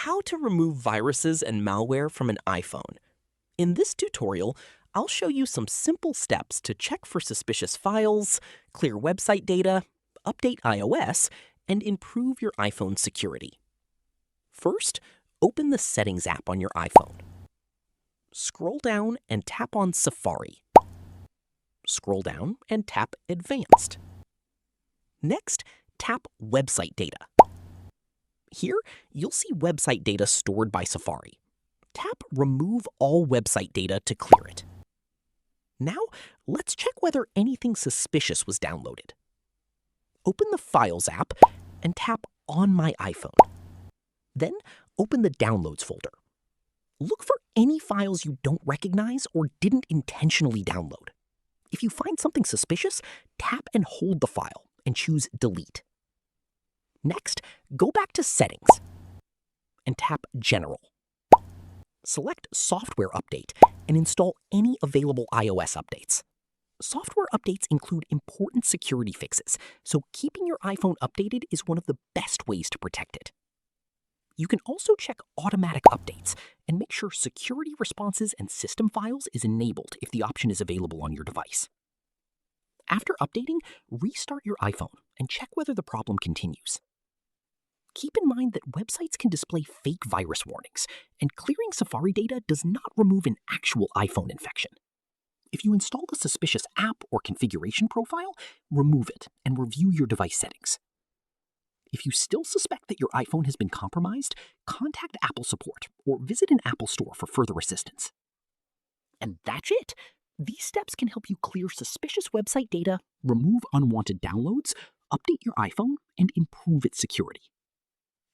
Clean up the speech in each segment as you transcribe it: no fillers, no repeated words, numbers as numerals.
how to remove viruses and malware from an iPhone. In this tutorial, I'll show you some simple steps to check for suspicious files, clear website data, update iOS, and improve your iPhone security. First, open the Settings app on your iPhone. Scroll down and tap on Safari. Scroll down and tap Advanced. Next, tap Website Data. Here, you'll see website data stored by Safari. Tap Remove All Website Data to clear it. Now, let's check whether anything suspicious was downloaded. Open the Files app and tap On My iPhone. Then, open the Downloads folder. Look for any files you don't recognize or didn't intentionally download. If you find something suspicious, tap and hold the file and choose Delete. Next, go back to Settings and tap General. Select Software Update and install any available iOS updates. Software updates include important security fixes, so keeping your iPhone updated is one of the best ways to protect it. You can also check automatic updates and make sure security responses and system files is enabled if the option is available on your device. After updating, restart your iPhone and check whether the problem continues. Keep in mind that websites can display fake virus warnings, and clearing Safari data does not remove an actual iPhone infection. If you install a suspicious app or configuration profile, remove it and review your device settings. If you still suspect that your iPhone has been compromised, contact Apple support or visit an Apple store for further assistance. And that's it! These steps can help you clear suspicious website data, remove unwanted downloads, update your iPhone, and improve its security.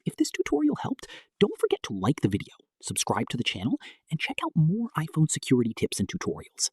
If this tutorial helped, don't forget to like the video, subscribe to the channel, and check out more iPhone security tips and tutorials.